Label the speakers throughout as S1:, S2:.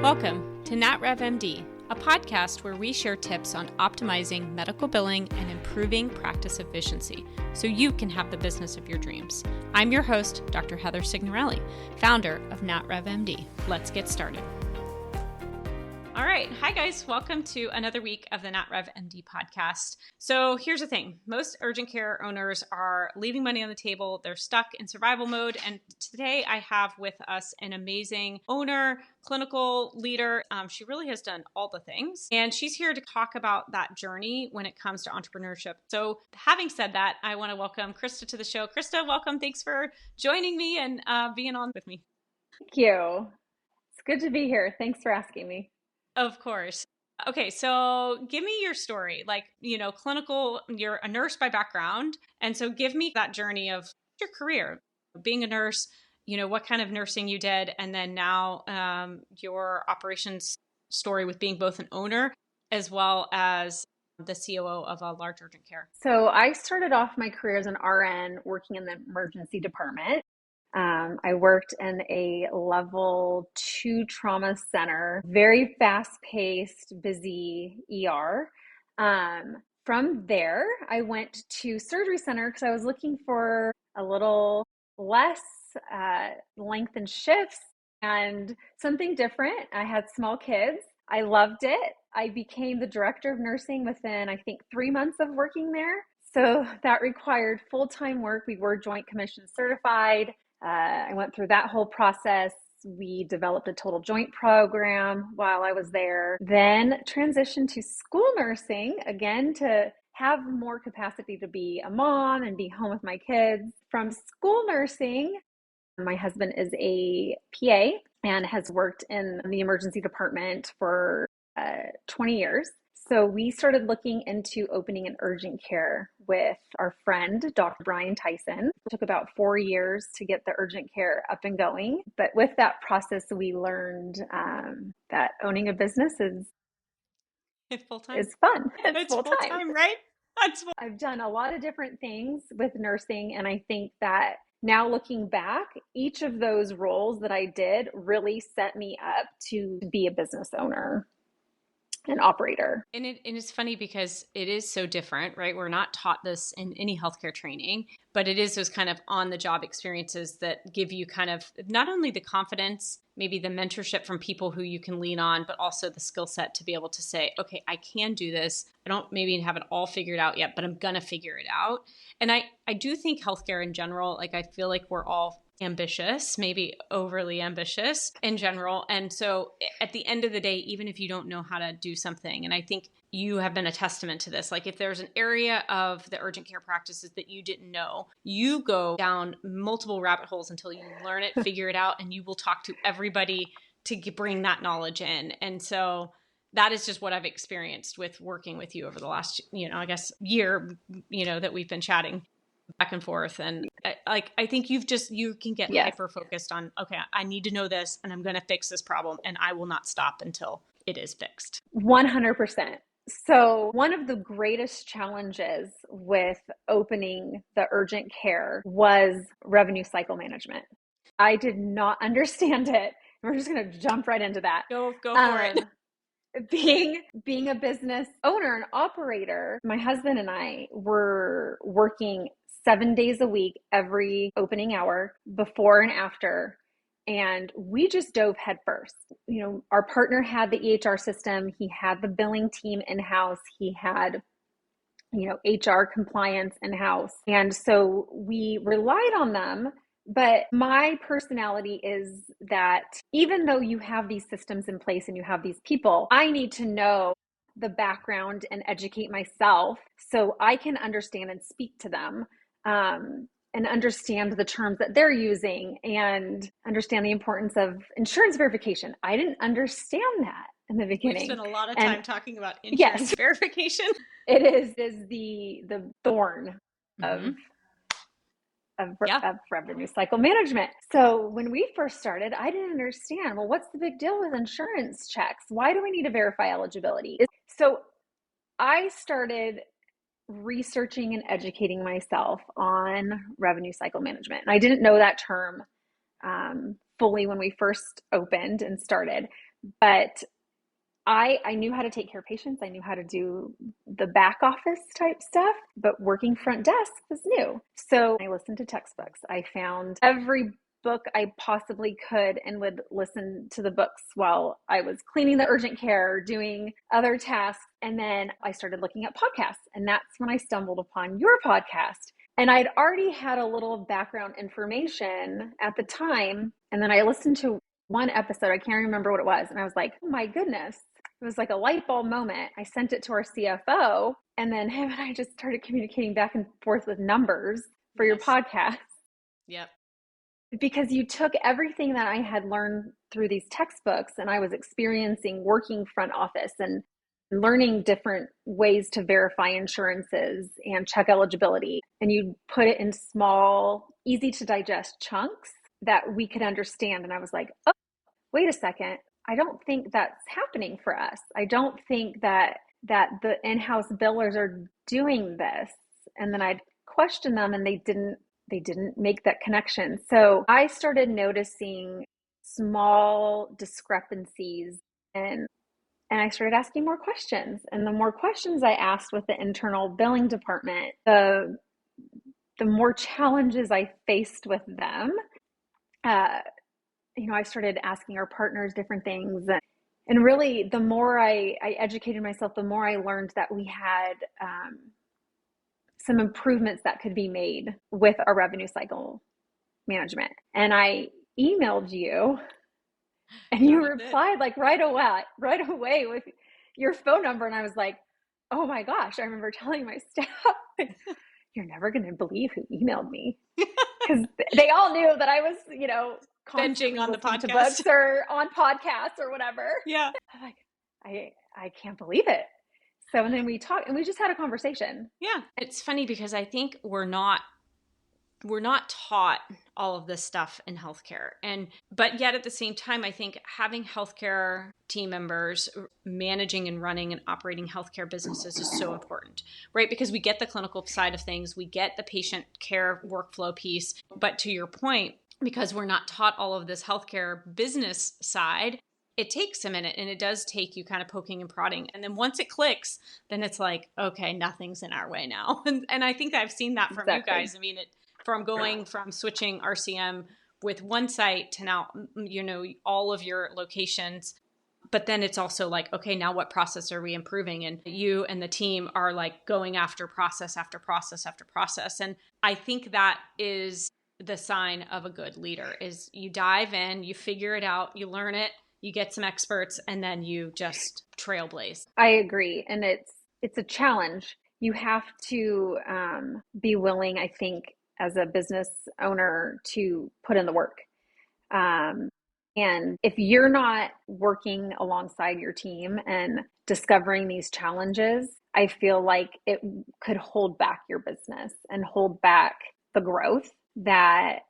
S1: Welcome to NatRevMD, a podcast where we share tips on optimizing medical billing and improving practice efficiency so you can have the business of your dreams. I'm your host, Dr. Heather Signorelli, founder of NatRevMD. Let's get started. All right. Hi, guys. Welcome to another week of the NatRevMD podcast. So here's the thing. Most urgent care owners are leaving money on the table. They're stuck in survival mode. And today I have with us an amazing owner, clinical leader. She really has done all the things. And she's here to talk about that journey when it comes to entrepreneurship. So having said that, I want to welcome Krysta to the show. Krysta, welcome. Thanks for joining me and being on with me.
S2: Thank you. It's good to be here. Thanks for asking me.
S1: Of course. Okay, so give me your story. Clinical, you're a nurse by background. And so give me that journey of your career, being a nurse, what kind of nursing you did, and then now your operations story with being both an owner as well as the COO of a large urgent care.
S2: So I started off my career as an RN working in the emergency department. I worked in a level 2 trauma center, very fast-paced, busy ER. From there, I went to surgery center because I was looking for a little less lengthened shifts and something different. I had small kids. I loved it. I became the director of nursing within, I think, 3 months of working there. So that required full-time work. We were Joint Commission certified. I went through that whole process. We developed a total joint program while I was there, then transitioned to school nursing, again, to have more capacity to be a mom and be home with my kids. From school nursing, my husband is a PA and has worked in the emergency department for 20 years. So we started looking into opening an urgent care with our friend, Dr. Brian Tyson. It took about 4 years to get the urgent care up and going. But with that process, we learned that owning a business is
S1: full-time.
S2: Is fun.
S1: It's full-time, right?
S2: I've done a lot of different things with nursing, and I think that now looking back, each of those roles that I did really set me up to be a business owner. An operator.
S1: And it's funny because it is so different, right? We're not taught this in any healthcare training, but it is those kind of on-the-job experiences that give you kind of not only the confidence, maybe the mentorship from people who you can lean on, but also the skill set to be able to say, okay, I can do this. I don't maybe have it all figured out yet, but I'm going to figure it out. And I do think healthcare in general, I feel like we're all ambitious, maybe overly ambitious in general. And so at the end of the day, even if you don't know how to do something, and I think you have been a testament to this, if there's an area of the urgent care practices that you didn't know, you go down multiple rabbit holes until you learn it, figure it out, and you will talk to everybody to bring that knowledge in. And so that is just what I've experienced with working with you over the last, year, that we've been chatting back and forth. And I think you can get hyper focused on, okay, I need to know this and I'm going to fix this problem and I will not stop until it is fixed.
S2: 100%. So one of the greatest challenges with opening the urgent care was revenue cycle management. I did not understand it. We're just going to jump right into that.
S1: Go for it.
S2: Being a business owner and operator, my husband and I were working 7 days a week, every opening hour, before and after. And we just dove headfirst. Our partner had the EHR system. He had the billing team in-house. He had, HR compliance in-house. And so we relied on them. But my personality is that even though you have these systems in place and you have these people, I need to know the background and educate myself so I can understand and speak to them. And understand the terms that they're using and understand the importance of insurance verification. I didn't understand that in the beginning.
S1: We spent a lot of time talking about insurance verification.
S2: It is the thorn of revenue cycle management. So when we first started, I didn't understand, well, what's the big deal with insurance checks? Why do we need to verify eligibility? So I started researching and educating myself on revenue cycle management. And I didn't know that term fully when we first opened and started, But I knew how to take care of patients. I knew how to do the back office type stuff, but working front desk was new. So I listened to textbooks. I found every book I possibly could and would listen to the books while I was cleaning the urgent care, doing other tasks. And then I started looking at podcasts. And that's when I stumbled upon your podcast. And I'd already had a little background information at the time. And then I listened to one episode, I can't remember what it was. And I was like, oh my goodness. It was like a light bulb moment. I sent it to our CFO, and then him and I just started communicating back and forth with numbers for your podcast.
S1: Yep.
S2: Because you took everything that I had learned through these textbooks and I was experiencing working front office and learning different ways to verify insurances and check eligibility. And you put it in small, easy to digest chunks that we could understand. And I was like, oh, wait a second. I don't think that's happening for us. I don't think that the in-house billers are doing this. And then I'd question them and they didn't make that connection. So I started noticing small discrepancies and I started asking more questions. And the more questions I asked with the internal billing department, the more challenges I faced with them. I started asking our partners different things. And really, the more I educated myself, the more I learned that we had some improvements that could be made with our revenue cycle management. And I emailed you, and you replied like right away with your phone number. And I was like, oh my gosh, I remember telling my staff, like, you're never going to believe who emailed me. Because they all knew that I was,
S1: binging on the podcast
S2: books or on podcasts or whatever.
S1: Yeah.
S2: I'm like, I can't believe it. So, and then we talked and we just had a conversation.
S1: Yeah. It's funny because I think we're not taught all of this stuff in healthcare. But yet at the same time, I think having healthcare team members managing and running and operating healthcare businesses is so important, right? Because we get the clinical side of things, we get the patient care workflow piece. But to your point, because we're not taught all of this healthcare business side, it takes a minute and it does take you kind of poking and prodding. And then once it clicks, then it's like, okay, nothing's in our way now. And I think I've seen that from you guys. I mean, from switching RCM with one site to now, all of your locations. But then it's also like, okay, now what process are we improving? And you and the team are like going after process after process after process. And I think that is the sign of a good leader is you dive in, you figure it out, you learn it, you get some experts, and then you just trailblaze.
S2: I agree. And it's a challenge. You have to be willing, I think, as a business owner to put in the work. And if you're not working alongside your team and discovering these challenges, I feel like it could hold back your business and hold back the growth that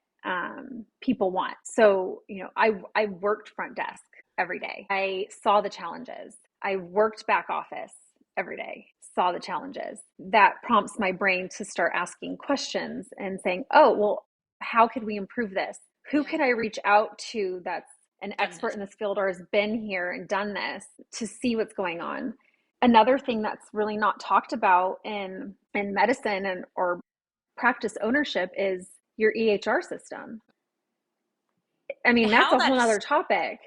S2: people want. So, I worked front desk every day. I saw the challenges. I worked back office every day, saw the challenges. That prompts my brain to start asking questions and saying, oh, well, how could we improve this? Who can I reach out to that's an expert in this field or has been here and done this to see what's going on? Another thing that's really not talked about in medicine or practice ownership is your EHR system. I mean, that's a whole other topic.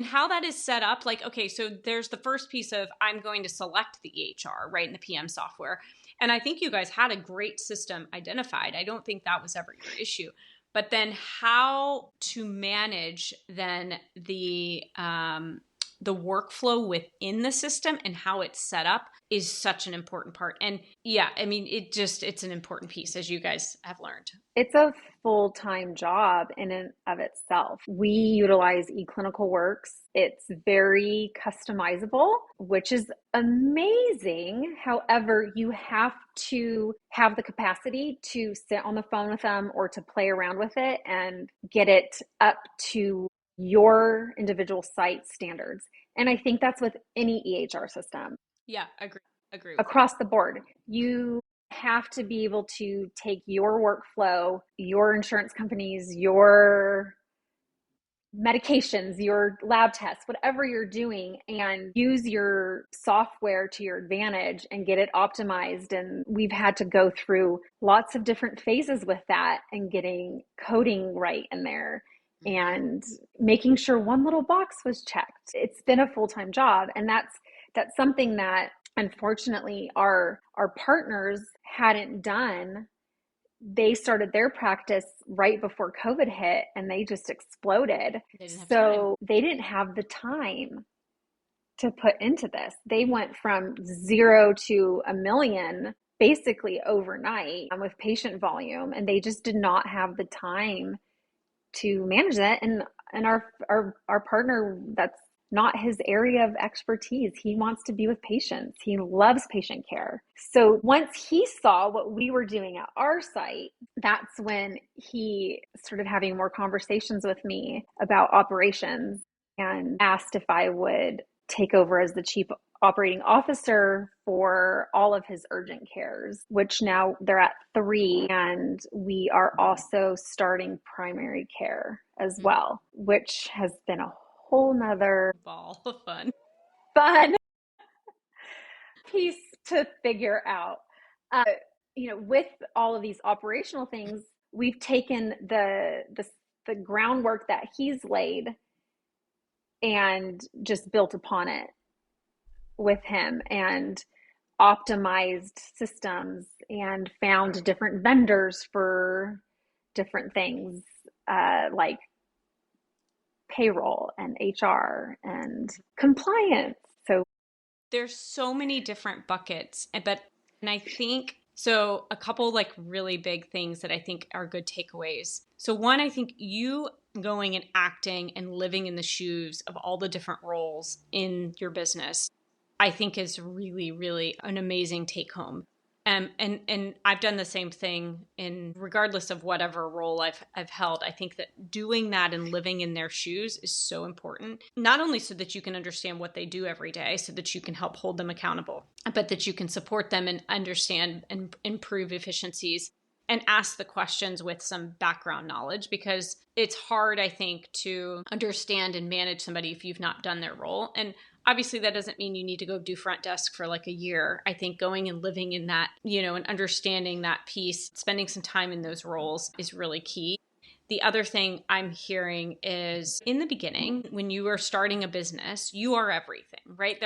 S1: How that is set up, like, okay, so there's the first piece of I'm going to select the EHR, right, in the PM software. And I think you guys had a great system identified. I don't think that was ever your issue. But then how to manage then the workflow within the system and how it's set up is such an important part. And yeah, I mean, it's an important piece, as you guys have learned.
S2: It's a full-time job in and of itself. We utilize eClinicalWorks. It's very customizable, which is amazing. However, you have to have the capacity to sit on the phone with them or to play around with it and get it up to your individual site standards. And I think that's with any EHR system.
S1: Yeah, agree.
S2: Across the board. You have to be able to take your workflow, your insurance companies, your medications, your lab tests, whatever you're doing, and use your software to your advantage and get it optimized. And we've had to go through lots of different phases with that and getting coding right in there and making sure one little box was checked. It's been a full-time job, and that's something that unfortunately our partners hadn't done. They started their practice right before COVID hit, and they just exploded. So they didn't have the time to put into this. They went from 0 to 1 million basically overnight with patient volume, and they just did not have the time to manage that. And our partner, that's not his area of expertise. He wants to be with patients. He loves patient care. So once he saw what we were doing at our site, that's when he started having more conversations with me about operations and asked if I would take over as the chief operating officer for all of his urgent cares, which now they're at 3. And we are also starting primary care as well, which has been a whole nother
S1: ball of fun
S2: piece to figure out. With all of these operational things, we've taken the groundwork that he's laid and just built upon it with him and optimized systems and found different vendors for different things, like payroll and HR and compliance. So
S1: there's so many different buckets, and I think so a couple like really big things that I think are good takeaways. So one, I think you going and acting and living in the shoes of all the different roles in your business, I think is really, really an amazing take home. And I've done the same thing in regardless of whatever role I've held. I think that doing that and living in their shoes is so important, not only so that you can understand what they do every day, so that you can help hold them accountable, but that you can support them and understand and improve efficiencies and ask the questions with some background knowledge, because it's hard, I think, to understand and manage somebody if you've not done their role. And obviously, that doesn't mean you need to go do front desk for like a year. I think going and living in that, and understanding that piece, spending some time in those roles is really key. The other thing I'm hearing is in the beginning, when you are starting a business, you are everything, right?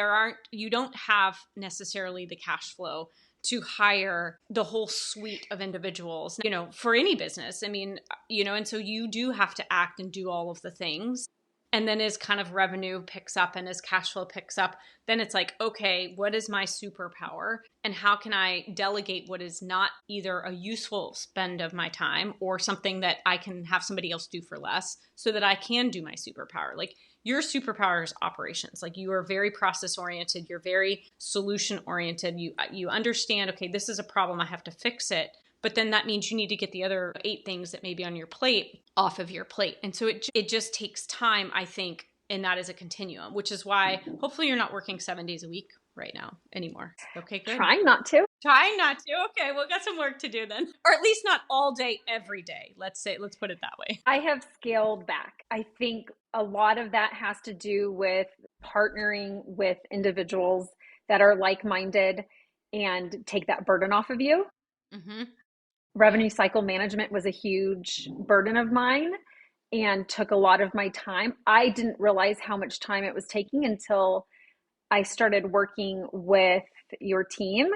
S1: You don't have necessarily the cash flow to hire the whole suite of individuals, for any business. I mean, and so you do have to act and do all of the things. And then as kind of revenue picks up and as cash flow picks up, then it's like, okay, what is my superpower? And how can I delegate what is not either a useful spend of my time or something that I can have somebody else do for less so that I can do my superpower? Like your superpower is operations. Like you are very process oriented. You're very solution oriented. You understand, okay, this is a problem. I have to fix it. But then that means you need to get the other 8 things that may be on your plate off of your plate. And so it just takes time, I think, and that is a continuum, which is why hopefully you're not working 7 days a week right now anymore. Okay, good.
S2: Trying not to.
S1: Okay, we'll got some work to do then. Or at least not all day, every day. Let's put it that way.
S2: I have scaled back. I think a lot of that has to do with partnering with individuals that are like-minded and take that burden off of you. Mm-hmm. Revenue cycle management was a huge burden of mine and took a lot of my time. I didn't realize how much time it was taking until I started working with your team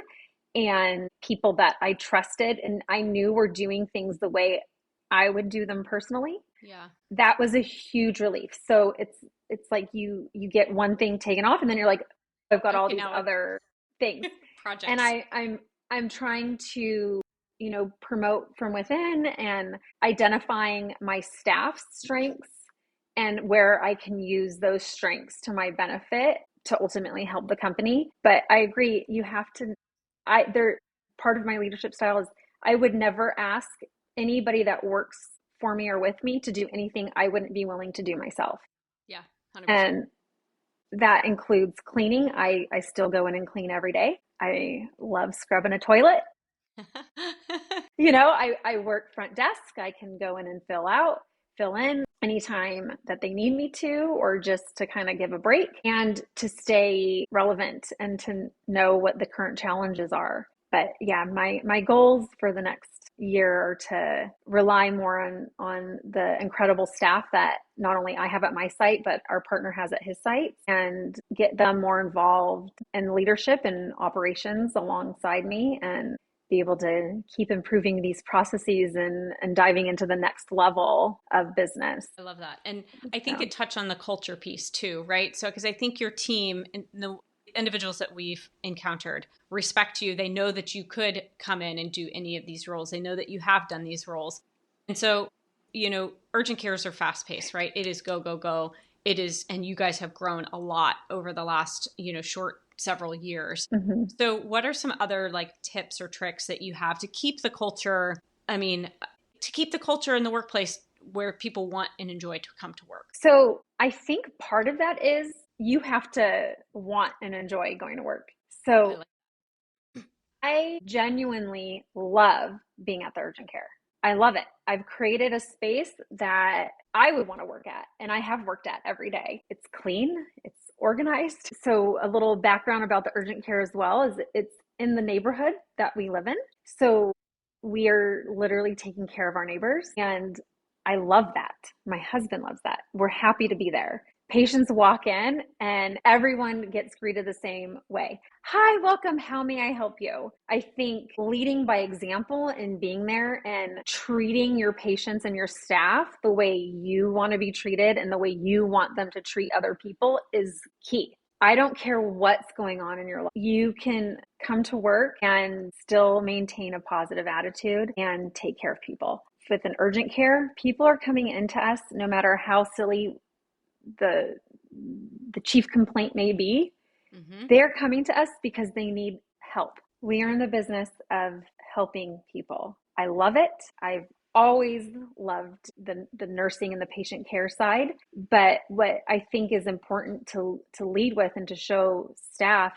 S2: and people that I trusted and I knew were doing things the way I would do them personally.
S1: Yeah. That
S2: was a huge relief. So it's like you get one thing taken off and then you're like, I've got all these other things.
S1: Projects.
S2: And I'm trying to promote from within and identifying my staff's strengths and where I can use those strengths to my benefit to ultimately help the company. But I agree, you have to, part of my leadership style is I would never ask anybody that works for me or with me to do anything I wouldn't be willing to do myself.
S1: Yeah, 100%.
S2: And that includes cleaning. I still go in and clean every day. I love scrubbing a toilet. I work front desk. I can go in and fill in. anytime that they need me to, or just to kind of give a break and to stay relevant and to know what the current challenges are. But yeah, my goals for the next year are to rely more on the incredible staff that not only I have at my site, but our partner has at his site, and get them more involved in leadership and operations alongside me, and be able to keep improving these processes and diving into the next level of business.
S1: I love that. And I think
S2: So,
S1: it touched on the culture piece too, right? So, because I think your team and the individuals that we've encountered respect you. They know that you could come in and do any of these roles. They know that you have done these roles. And so, urgent cares are fast paced, right? It is go, go, go. It is, and you guys have grown a lot over the last, short several years.
S2: mm-hmm.
S1: So what are some other like tips or tricks that you have to keep the culture, to keep the culture in the workplace where people want and enjoy to come to work?
S2: So I think part of that is you have to want and enjoy going to work. So I genuinely love being at the urgent care. I love it. I've created a space that I would want to work at, and I have worked at every day. It's clean, it's organized. So a little background about the urgent care as well is it's in the neighborhood that we live in. So we are literally taking care of our neighbors, and I love that. My husband loves that. We're happy to be there. Patients walk in and everyone gets greeted the same way. Hi, welcome. How may I help you? I think leading by example and being there and treating your patients and your staff the way you want to be treated and the way you want them to treat other people is key. I don't care what's going on in your life. You can come to work and still maintain a positive attitude and take care of people. With an urgent care, people are coming into us no matter how silly the chief complaint may be. Mm-hmm. They're coming to us because they need help. We are in the business of helping people. I love it. I've always loved the nursing and the patient care side. But what I think is important to lead with and to show staff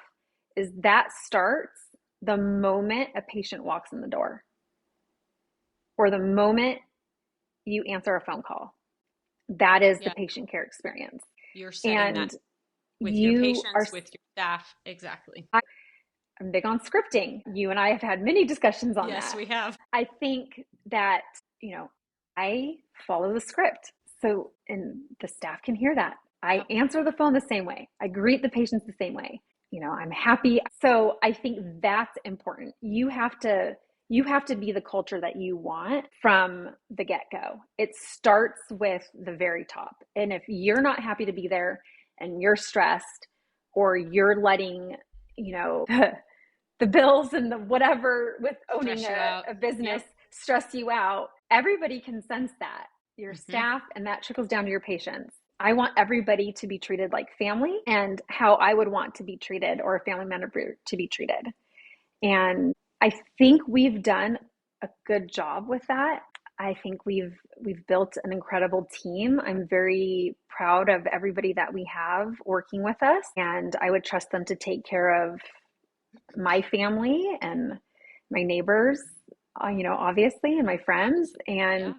S2: is that starts the moment a patient walks in the door or the moment you answer a phone call. That is the patient care experience.
S1: You're setting that with your patients, with your staff. Exactly.
S2: I'm big on scripting. You and I have had many discussions on that.
S1: Yes, we have.
S2: I think that, I follow the script. So, and the staff can hear that. I answer the phone the same way. I greet the patients the same way. I'm happy. So I think that's important. You have to be the culture that you want from the get-go. It starts with the very top. And if you're not happy to be there and you're stressed, or you're letting, the bills and the whatever with owning a business stress you out, everybody can sense that. Your staff, and that trickles down to your patients. I want everybody to be treated like family and how I would want to be treated, or a family member to be treated. And I think we've done a good job with that. I think we've built an incredible team. I'm very proud of everybody that we have working with us, and I would trust them to take care of my family and my neighbors, obviously, and my friends. And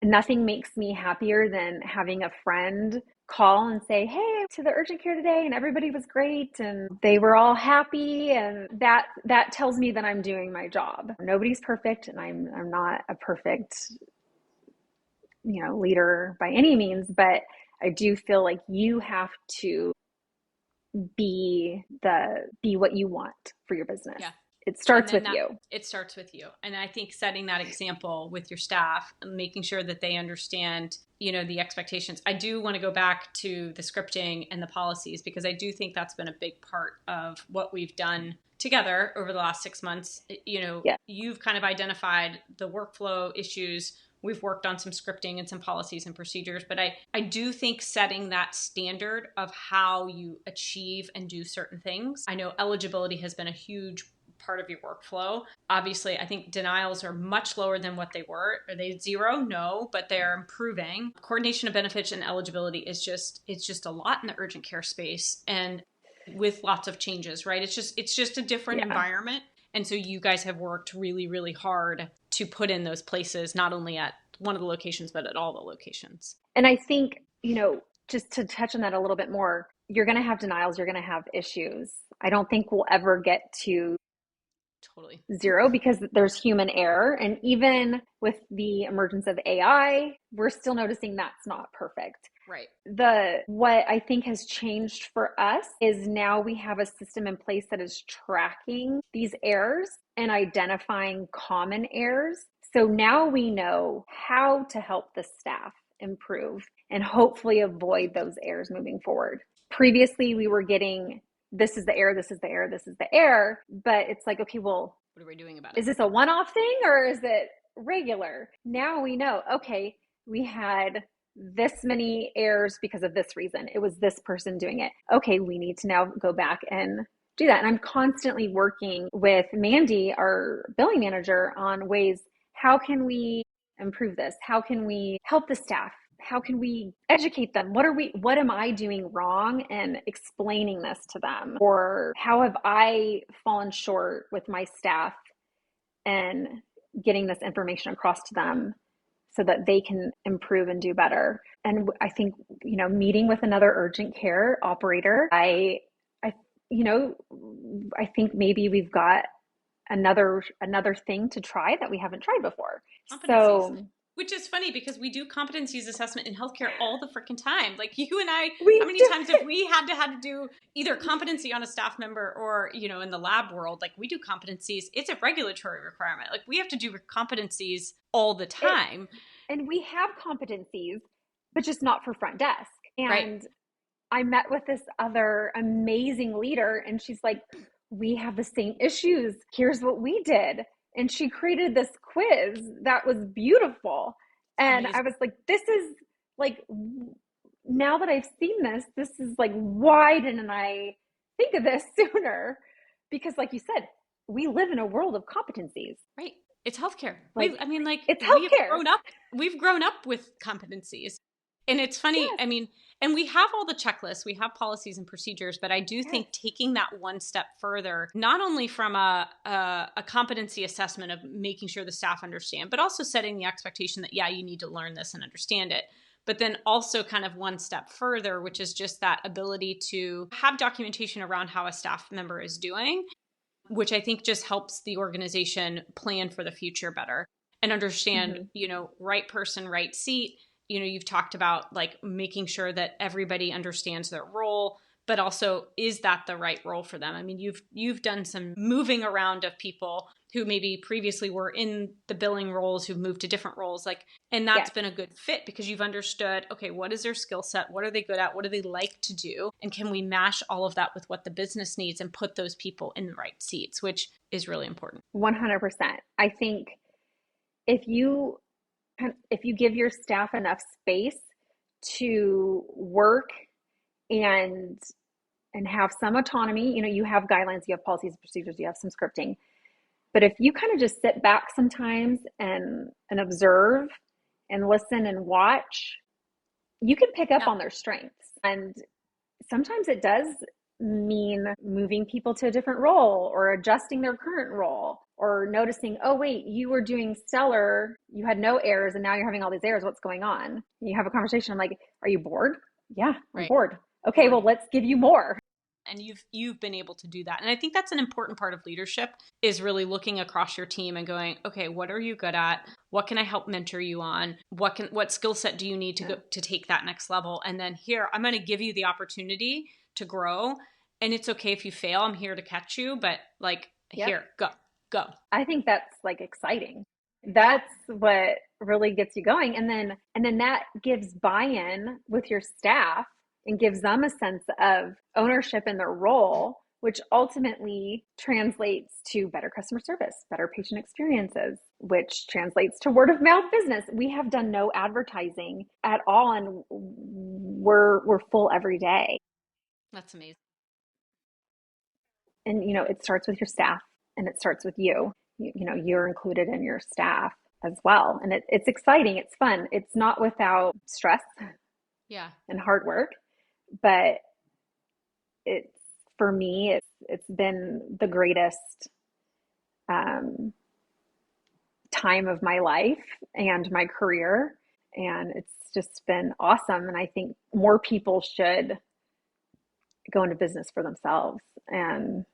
S2: nothing makes me happier than having a friend call and say, hey, to the urgent care today, and everybody was great and they were all happy, and that tells me that I'm doing my job. Nobody's perfect, and I'm not a perfect leader by any means, but I do feel like you have to be what you want for your business. It starts with you.
S1: It starts with you. And I think setting that example with your staff and making sure that they understand, the expectations. I do want to go back to the scripting and the policies, because I do think that's been a big part of what we've done together over the last 6 months. You've kind of identified the workflow issues. We've worked on some scripting and some policies and procedures, but I do think setting that standard of how you achieve and do certain things. I know eligibility has been a huge part of your workflow. Obviously, I think denials are much lower than what they were. Are they zero? No, but they're improving. Coordination of benefits and eligibility it's just a lot in the urgent care space, and with lots of changes, right? It's just a different environment. And so you guys have worked really, really hard to put in those places, not only at one of the locations, but at all the locations.
S2: And I think, just to touch on that a little bit more, you're going to have denials, you're going to have issues. I don't think we'll ever get to
S1: Totally.
S2: zero because there's human error. And even with the emergence of AI, we're still noticing that's not perfect.
S1: Right.
S2: What I think has changed for us is now we have a system in place that is tracking these errors and identifying common errors. So now we know how to help the staff improve and hopefully avoid those errors moving forward. Previously, we were getting, this is the error, this is the error, this is the error, but it's like, okay, well,
S1: what are we doing about it?
S2: Is this a one-off thing or is it regular? Now we know, okay, we had this many errors because of this reason. It was this person doing it. Okay, we need to now go back and do that. And I'm constantly working with Mandy, our billing manager, on ways, how can we improve this? How can we help the staff? How can we educate them? What am I doing wrong, and explaining this to them? Or how have I fallen short with my staff and getting this information across to them so that they can improve and do better? And I think, meeting with another urgent care operator, I think maybe we've got another thing to try that we haven't tried before. So,
S1: which is funny because we do competencies assessment in healthcare all the freaking time. Like you and I, how many times have we had to do either competency on a staff member or, in the lab world, like we do competencies. It's a regulatory requirement. Like we have to do competencies all the time.
S2: And we have competencies, but just not for front desk. And
S1: right.
S2: I met with this other amazing leader and she's like, we have the same issues. Here's what we did. And she created this quiz that was beautiful. And I was like, this is like, now that I've seen this is like, why didn't I think of this sooner? Because like you said, we live in a world of competencies.
S1: Right. It's healthcare.
S2: It's healthcare.
S1: We've grown up with competencies. And it's funny, yes. And we have all the checklists, we have policies and procedures, but I do think taking that one step further, not only from a competency assessment of making sure the staff understand, but also setting the expectation that, you need to learn this and understand it. But then also kind of one step further, which is just that ability to have documentation around how a staff member is doing, which I think just helps the organization plan for the future better and understand, right person, right seat. You've talked about like making sure that everybody understands their role, but also is that the right role for them? You've done some moving around of people who maybe previously were in the billing roles who've moved to different roles, and that's been a good fit because you've understood, okay, what is their skill set? What are they good at? What do they like to do? And can we mash all of that with what the business needs and put those people in the right seats, which is really important.
S2: 100%. I think if you give your staff enough space to work and have some autonomy, you have guidelines, you have policies and procedures, you have some scripting. But if you kind of just sit back sometimes and observe and listen and watch, you can pick up on their strengths. And sometimes it does mean moving people to a different role or adjusting their current role or noticing, oh, wait, you were doing stellar. You had no errors and now you're having all these errors. What's going on? You have a conversation. I'm like, are you bored? Yeah, I'm bored. Okay, well, let's give you more.
S1: And you've been able to do that. And I think that's an important part of leadership is really looking across your team and going, okay, what are you good at? What can I help mentor you on? What skill set do you need to take that next level? And then here, I'm going to give you the opportunity to grow. And it's okay if you fail. I'm here to catch you, but here, go.
S2: I think that's exciting. That's what really gets you going. And then that gives buy-in with your staff and gives them a sense of ownership in their role, which ultimately translates to better customer service, better patient experiences, which translates to word of mouth business. We have done no advertising at all, and we're full every day.
S1: That's amazing.
S2: And it starts with your staff, and it starts with you. You're included in your staff as well, and it's exciting. It's fun. It's not without stress, and hard work. But for me, it's been the greatest time of my life and my career. And it's just been awesome. And I think more people should go into business for themselves and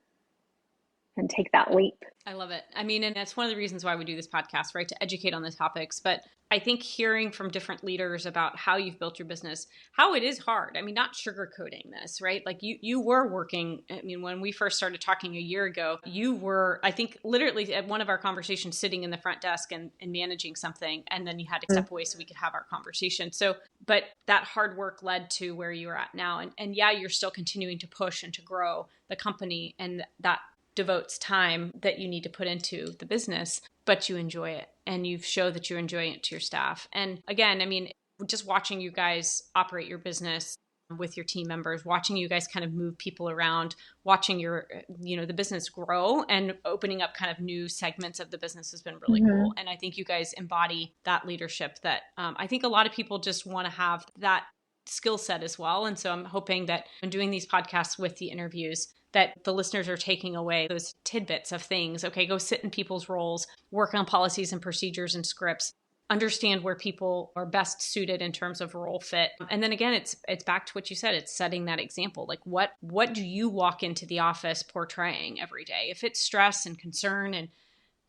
S2: take that leap.
S1: I love it. I mean, and that's one of the reasons why we do this podcast, right? To educate on the topics. But I think hearing from different leaders about how you've built your business, how it is hard. I mean, not sugarcoating this, right? Like you were working. I mean, when we first started talking a year ago, you were, I think, literally at one of our conversations sitting in the front desk and managing something. And then you had to step away so we could have our conversation. So, but that hard work led to where you're at now. And yeah, you're still continuing to push and to grow the company, and that devotes time that you need to put into the business, but you enjoy it and you show that you're enjoying it to your staff. And again, I mean, just watching you guys operate your business with your team members, watching you guys kind of move people around, watching your, the business grow and opening up kind of new segments of the business has been really cool. And I think you guys embody that leadership that I think a lot of people just want to have that skill set as well. And so I'm hoping that when doing these podcasts with the interviews, that the listeners are taking away those tidbits of things. Okay, go sit in people's roles, work on policies and procedures and scripts, understand where people are best suited in terms of role fit. And then again, it's back to what you said, it's setting that example. Like what do you walk into the office portraying every day? If it's stress and concern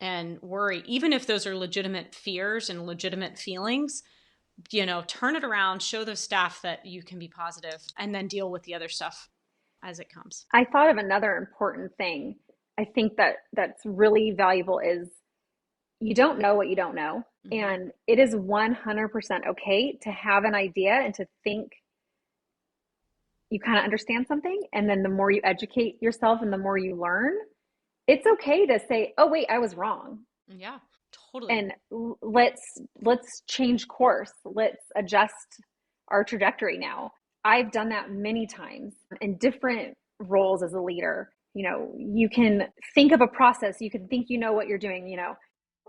S1: and worry, even if those are legitimate fears and legitimate feelings, turn it around, show the staff that you can be positive, and then deal with the other stuff as it comes.
S2: I thought of another important thing. I think that's really valuable is you don't know what you don't know. And it is 100% okay to have an idea and to think you kind of understand something. And then the more you educate yourself and the more you learn, it's okay to say, oh, wait, I was wrong.
S1: Yeah, totally.
S2: And let's change course. Let's adjust our trajectory now. I've done that many times in different roles as a leader. You can think of a process. You can think what you're doing.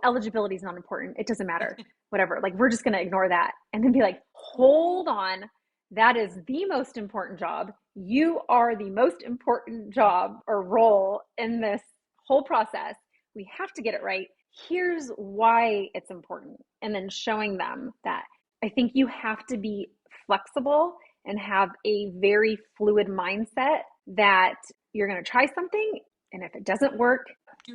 S2: Eligibility is not important. It doesn't matter. Whatever. Like, we're just going to ignore that. And then be like, hold on. That is the most important job. You are the most important job or role in this whole process. We have to get it right. Here's why it's important. And then showing them that I think you have to be flexible and have a very fluid mindset that you're going to try something. And if it doesn't work,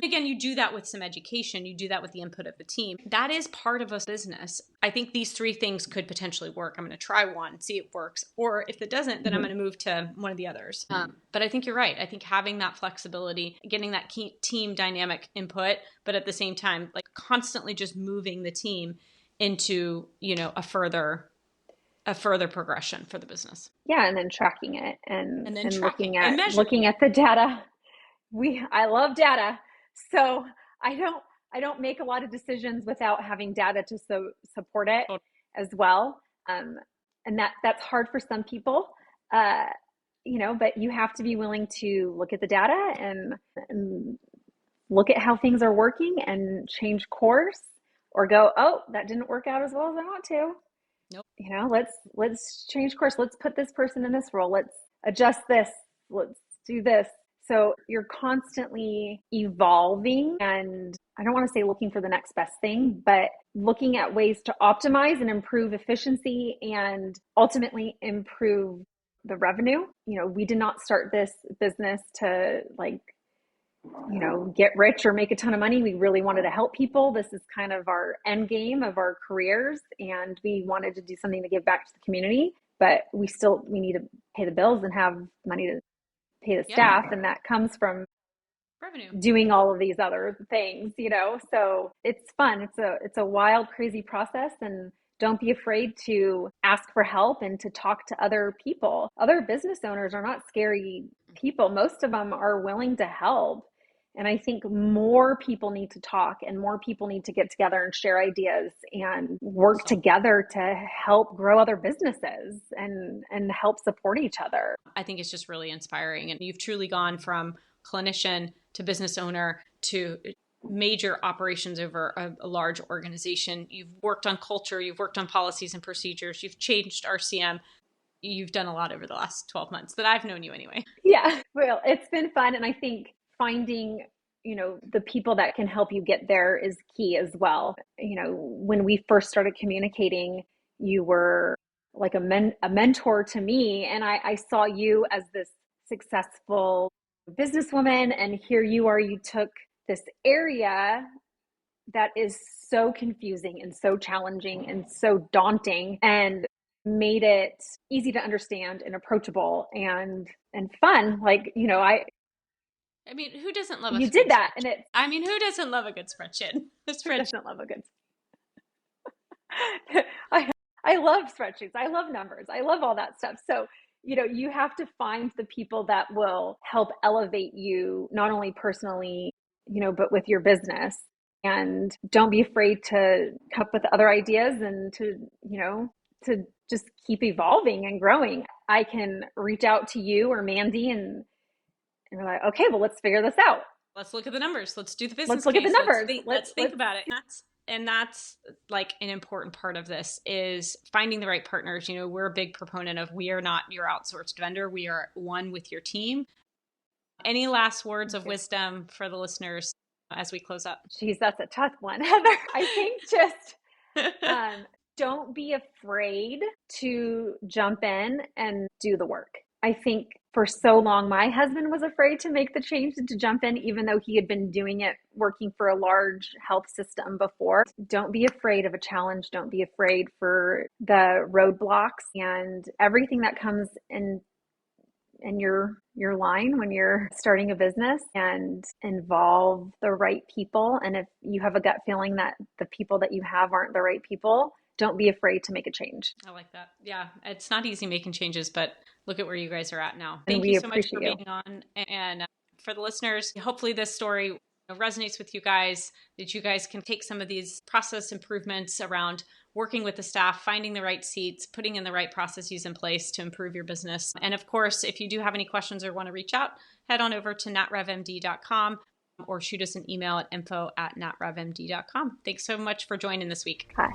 S1: again, you do that with some education. You do that with the input of the team. That is part of a business. I think these three things could potentially work. I'm going to try one, see if it works. Or if it doesn't, then I'm going to move to one of the others. But I think you're right. I think having that flexibility, getting that team dynamic input, but at the same time, like constantly just moving the team into, a further progression for the business.
S2: Yeah. And then tracking it and
S1: tracking
S2: looking at the data. I love data. So I don't make a lot of decisions without having data to support it as well. And that's hard for some people, but you have to be willing to look at the data and look at how things are working and change course or go, oh, that didn't work out as well as I want to.
S1: Nope.
S2: Let's change course. Let's put this person in this role. Let's adjust this. Let's do this. So you're constantly evolving, and I don't want to say looking for the next best thing, but looking at ways to optimize and improve efficiency and ultimately improve the revenue. We did not start this business to get rich or make a ton of money. We really wanted to help people. This is kind of our end game of our careers, and we wanted to do something to give back to the community, but we need to pay the bills and have money to pay the staff. And that comes from
S1: revenue,
S2: doing all of these other things, so it's fun. It's a wild, crazy process, and don't be afraid to ask for help and to talk to other people. Other business owners are not scary people. Most of them are willing to help. And I think more people need to talk and more people need to get together and share ideas and work together to help grow other businesses and help support each other.
S1: I think it's just really inspiring. And you've truly gone from clinician to business owner to major operations over a large organization. You've worked on culture, you've worked on policies and procedures, you've changed RCM. You've done a lot over the last 12 months that I've known you anyway.
S2: Yeah, well, it's been fun. And I think finding the people that can help you get there is key as well. When we first started communicating, you were like a mentor to me, and I saw you as this successful businesswoman, and here you are, you took this area that is so confusing and so challenging and so daunting and made it easy to understand and approachable and fun. Like,
S1: I mean, who doesn't love a
S2: you
S1: good
S2: did that,
S1: spreadsheet?
S2: and
S1: I mean, who doesn't love a good spreadsheet?
S2: who doesn't love a good I love spreadsheets. I love numbers. I love all that stuff. So, you have to find the people that will help elevate you, not only personally, but with your business. And don't be afraid to come up with other ideas and to just keep evolving and growing. I can reach out to you or Mandy and we're like, okay, well, let's figure this out.
S1: Let's look at the numbers. Let's do the business
S2: Let's look
S1: case.
S2: at the numbers.
S1: Let's think about it. And that's like an important part of this is finding the right partners. We're a big proponent of, we are not your outsourced vendor. We are one with your team. Any last words of wisdom for the listeners as we close up?
S2: Geez, that's a tough one, Heather. I think just don't be afraid to jump in and do the work. I think for so long, my husband was afraid to make the change and to jump in, even though he had been doing it, working for a large health system before. Don't be afraid of a challenge. Don't be afraid for the roadblocks and everything that comes in your line when you're starting a business, and involve the right people. And if you have a gut feeling that the people that you have aren't the right people, don't be afraid to make a change.
S1: I like that. Yeah. It's not easy making changes, but look at where you guys are at now.
S2: And
S1: Thank you so much for being on. And for the listeners, hopefully this story resonates with you guys, that you guys can take some of these process improvements around working with the staff, finding the right seats, putting in the right processes in place to improve your business. And of course, if you do have any questions or want to reach out, head on over to natrevmd.com or shoot us an email at info@natrevmd.com. Thanks so much for joining this week.
S2: Hi.